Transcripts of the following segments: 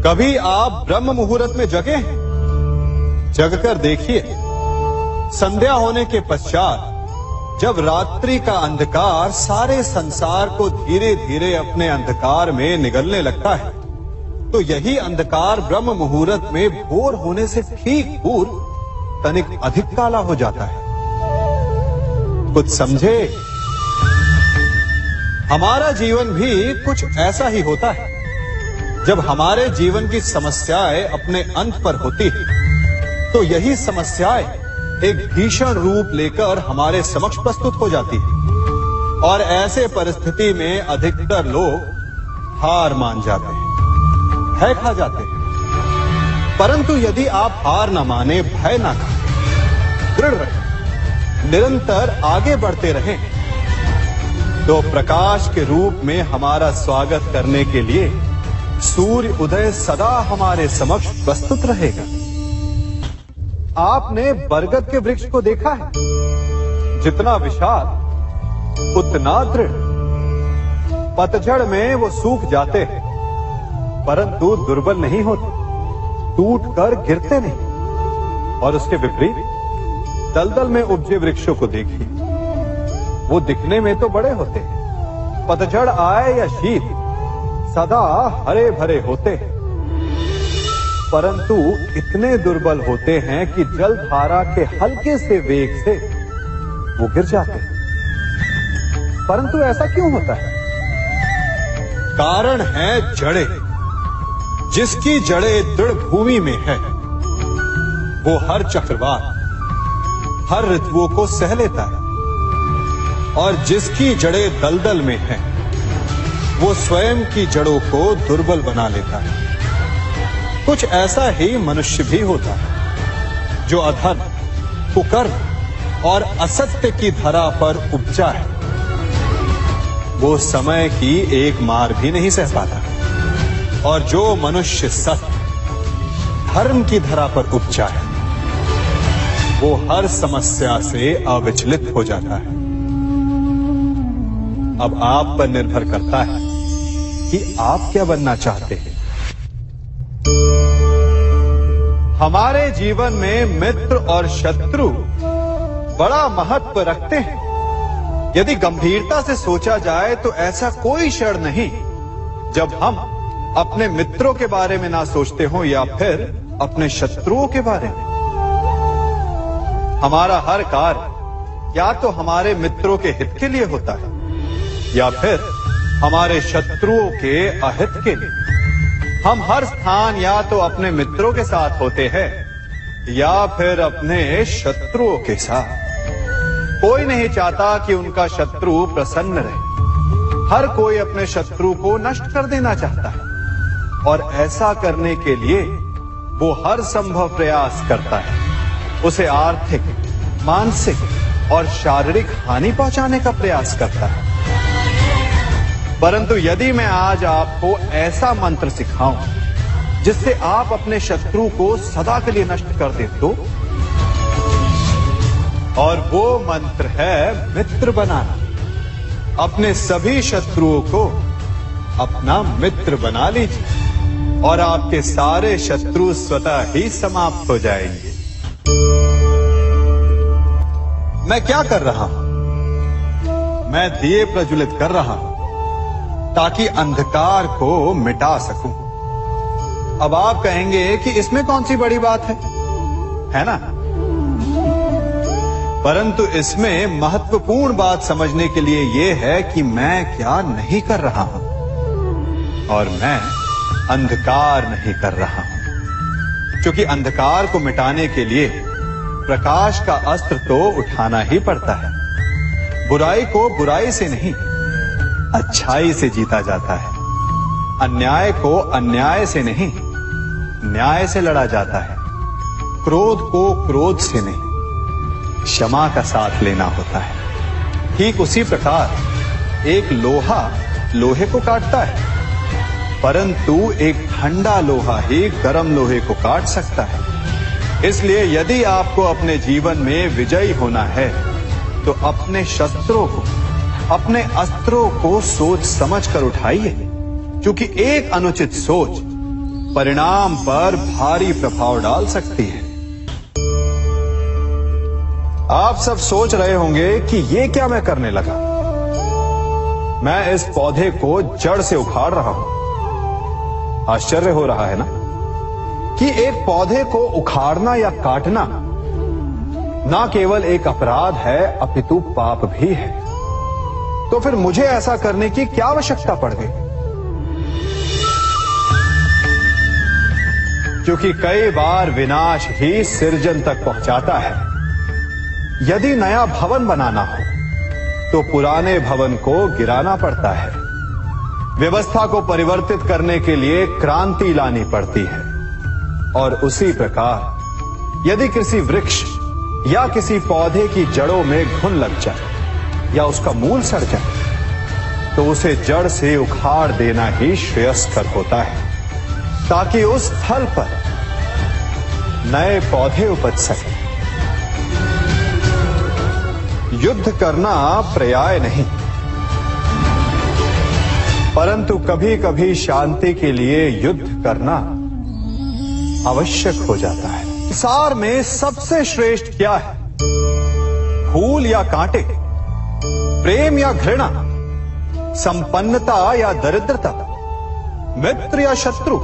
कभी आप ब्रह्म मुहूर्त में जगे? जगकर देखिए, संध्या होने के पश्चात जब रात्रि का अंधकार सारे संसार को धीरे धीरे अपने अंधकार में निगलने लगता है, तो यही अंधकार ब्रह्म मुहूर्त में भोर होने से ठीक पूर्व तनिक अधिक काला हो जाता है। कुछ समझे? हमारा जीवन भी कुछ ऐसा ही होता है। जब हमारे जीवन की समस्याएं अपने अंत पर होती है, तो यही समस्याएं एक भीषण रूप लेकर हमारे समक्ष प्रस्तुत हो जाती है और ऐसे परिस्थिति में अधिकतर लोग हार मान जाते हैं, भय खा जाते हैं। परंतु यदि आप हार न माने, भय न खाएं, दृढ़ रहें, निरंतर आगे बढ़ते रहें, तो प्रकाश के रूप में हमारा स्वागत करने के लिए सूर्य उदय सदा हमारे समक्ष प्रस्तुत रहेगा। आपने बरगद के वृक्ष को देखा है? जितना विशाल उतना दृढ़। पतझड़ में वो सूख जाते हैं, परंतु दुर्बल नहीं होते, टूटकर गिरते नहीं। और उसके विपरीत दलदल में उपजे वृक्षों को देखिए, वो दिखने में तो बड़े होते हैं, पतझड़ आए या शीत सदा हरे भरे होते हैं, परंतु इतने दुर्बल होते हैं कि जलधारा के हल्के से वेग से वो गिर जाते हैं। परंतु ऐसा क्यों होता है? कारण है जड़ें। जिसकी जड़ें दृढ़ भूमि में है, वो हर चक्रवात, हर ऋतुओं को सह लेता है, और जिसकी जड़ें दलदल में है, वो स्वयं की जड़ों को दुर्बल बना लेता है। कुछ ऐसा ही मनुष्य भी होता है, जो अधर्म, कुकर्म और असत्य की धरा पर उपजा है। वो समय की एक मार भी नहीं सह पाता, और जो मनुष्य सत्य, धर्म की धरा पर उपजा है, वो हर समस्या से अविचलित हो जाता है। अब आप पर निर्भर करता है कि आप क्या बनना चाहते हैं। हमारे जीवन में मित्र और शत्रु बड़ा महत्व रखते हैं। यदि गंभीरता से सोचा जाए तो ऐसा कोई क्षण नहीं जब हम अपने मित्रों के बारे में ना सोचते हो या फिर अपने शत्रुओं के बारे में। हमारा हर कार्य या तो हमारे मित्रों के हित के लिए होता है या फिर हमारे शत्रुओं के अहित के लिए। हम हर स्थान या तो अपने मित्रों के साथ होते हैं या फिर अपने शत्रुओं के साथ। कोई नहीं चाहता कि उनका शत्रु प्रसन्न रहे। हर कोई अपने शत्रु को नष्ट कर देना चाहता है, और ऐसा करने के लिए वो हर संभव प्रयास करता है। उसे आर्थिक, मानसिक और शारीरिक हानि पहुंचाने का प्रयास करता है। परंतु यदि मैं आज आपको ऐसा मंत्र सिखाऊं जिससे आप अपने शत्रु को सदा के लिए नष्ट कर दे तो, और वो मंत्र है मित्र बनाना। अपने सभी शत्रुओं को अपना मित्र बना लीजिए और आपके सारे शत्रु स्वतः ही समाप्त हो जाएंगे। मैं क्या कर रहा हूं? मैं दिए प्रज्वलित कर रहा हूं ताकि अंधकार को मिटा सकूं। अब आप कहेंगे कि इसमें कौन सी बड़ी बात है ना? परंतु इसमें महत्वपूर्ण बात समझने के लिए यह है कि मैं क्या नहीं कर रहा हूं, और मैं अंधकार नहीं कर रहा हूं। क्योंकि अंधकार को मिटाने के लिए प्रकाश का अस्त्र तो उठाना ही पड़ता है। बुराई को बुराई से नहीं, अच्छाई से जीता जाता है। अन्याय को अन्याय से नहीं, न्याय से लड़ा जाता है। क्रोध को क्रोध से नहीं, क्षमा का साथ लेना होता है। ठीक उसी प्रकार एक लोहा लोहे को काटता है, परंतु एक ठंडा लोहा ही गर्म लोहे को काट सकता है। इसलिए यदि आपको अपने जीवन में विजयी होना है, तो अपने शस्त्रों को, अपने अस्त्रों को सोच समझ कर उठाइए, क्योंकि एक अनुचित सोच परिणाम पर भारी प्रभाव डाल सकती है। आप सब सोच रहे होंगे कि ये क्या मैं करने लगा। मैं इस पौधे को जड़ से उखाड़ रहा हूं। आश्चर्य हो रहा है ना कि एक पौधे को उखाड़ना या काटना ना केवल एक अपराध है अपितु पाप भी है। तो फिर मुझे ऐसा करने की क्या आवश्यकता पड़ गई? क्योंकि कई बार विनाश ही सृजन तक पहुंचाता है। यदि नया भवन बनाना हो तो पुराने भवन को गिराना पड़ता है। व्यवस्था को परिवर्तित करने के लिए क्रांति लानी पड़ती है। और उसी प्रकार यदि किसी वृक्ष या किसी पौधे की जड़ों में घुन लग जाए या उसका मूल सड़ जाए तो उसे जड़ से उखाड़ देना ही श्रेयस्कर होता है, ताकि उस स्थल पर नए पौधे उपज सके। युद्ध करना पर्याय नहीं, परंतु कभी कभी शांति के लिए युद्ध करना आवश्यक हो जाता है। संसार में सबसे श्रेष्ठ क्या है? फूल या कांटे, प्रेम या घृणा, संपन्नता या दरिद्रता, मित्र या शत्रु?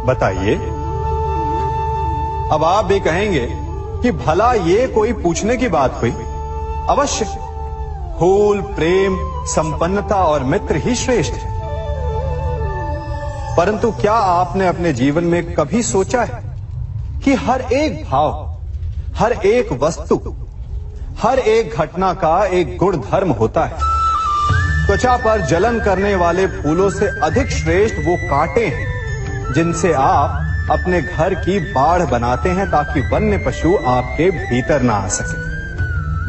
बताइए। अब आप भी कहेंगे कि भला ये कोई पूछने की बात हुई? अवश्य, फूल, प्रेम, संपन्नता और मित्र ही श्रेष्ठ है। परंतु क्या आपने अपने जीवन में कभी सोचा है कि हर एक भाव, हर एक वस्तु, हर एक घटना का एक गुण धर्म होता है? त्वचा पर जलन करने वाले फूलों से अधिक श्रेष्ठ वो कांटे हैं जिनसे आप अपने घर की बाढ़ बनाते हैं ताकि वन्य पशु आपके भीतर ना आ सके।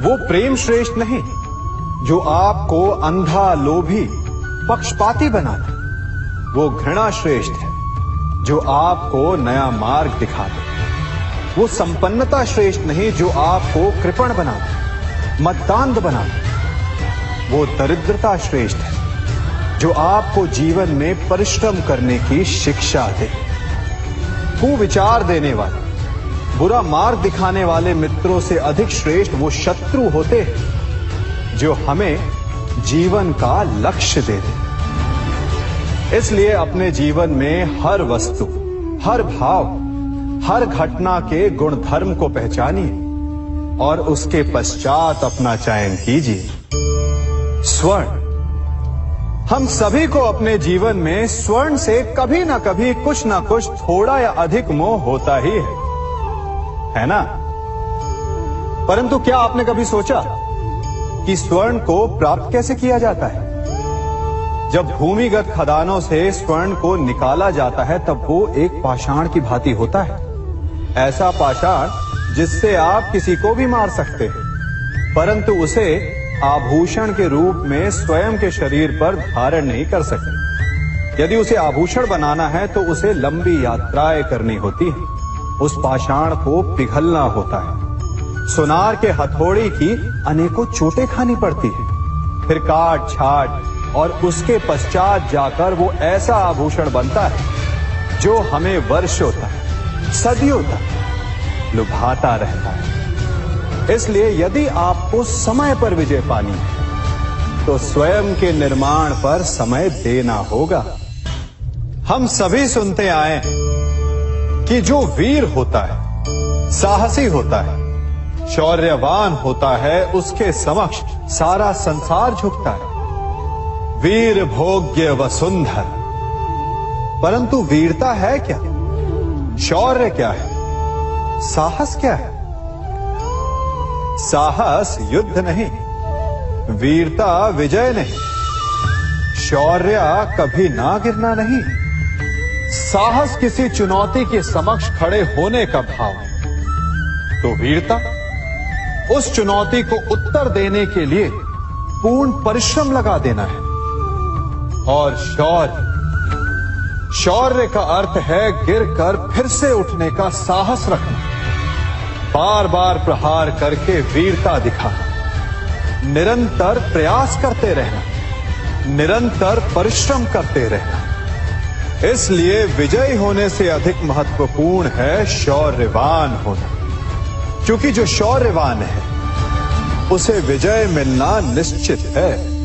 वो प्रेम श्रेष्ठ नहीं जो आपको अंधा, लोभी, पक्षपाती बनाता। वो घृणा श्रेष्ठ है जो आपको नया मार्ग दिखाते। वो संपन्नता श्रेष्ठ नहीं जो आपको कृपण बनाते, मद्दांध बनाते। वो दरिद्रता श्रेष्ठ है जो आपको जीवन में परिश्रम करने की शिक्षा दे। कुविचार देने वाले, बुरा मार्ग दिखाने वाले मित्रों से अधिक श्रेष्ठ वो शत्रु होते हैं जो हमें जीवन का लक्ष्य दे दे। इसलिए अपने जीवन में हर वस्तु, हर भाव, हर घटना के गुण धर्म को पहचानिए और उसके पश्चात अपना चयन कीजिए। स्वर्ण। हम सभी को अपने जीवन में स्वर्ण से कभी ना कभी कुछ ना कुछ थोड़ा या अधिक मोह होता ही है ना? परंतु क्या आपने कभी सोचा कि स्वर्ण को प्राप्त कैसे किया जाता है? जब भूमिगत खदानों से स्वर्ण को निकाला जाता है तब वो एक पाषाण की भांति होता है। ऐसा पाषाण जिससे आप किसी को भी मार सकते हैं, परंतु उसे आभूषण के रूप में स्वयं के शरीर पर धारण नहीं कर सकते। यदि उसे आभूषण बनाना है तो उसे लंबी यात्राएं करनी होती है। उस पाषाण को पिघलना होता है। सुनार के हथौड़ी की अनेकों चोटें खानी पड़ती है। फिर काट छाट और उसके पश्चात जाकर वो ऐसा आभूषण बनता है जो हमें वर्षों तक, सदियों तक लुभाता रहता है। इसलिए यदि आपको समय पर विजय पानी है तो स्वयं के निर्माण पर समय देना होगा। हम सभी सुनते आए कि जो वीर होता है, साहसी होता है, शौर्यवान होता है, उसके समक्ष सारा संसार झुकता है। वीर भोग्य वसुंधर। परंतु वीरता है क्या? शौर्य क्या है? साहस क्या है? साहस युद्ध नहीं, वीरता विजय नहीं, शौर्य कभी ना गिरना नहीं। साहस किसी चुनौती के समक्ष खड़े होने का भाव है, तो वीरता उस चुनौती को उत्तर देने के लिए पूर्ण परिश्रम लगा देना है। और शौर्य का अर्थ है गिरकर फिर से उठने का साहस रखना, बार बार प्रहार करके वीरता दिखाना, निरंतर प्रयास करते रहना, निरंतर परिश्रम करते रहना। इसलिए विजयी होने से अधिक महत्वपूर्ण है शौर्यवान होना, क्योंकि जो शौर्यवान है उसे विजय मिलना निश्चित है।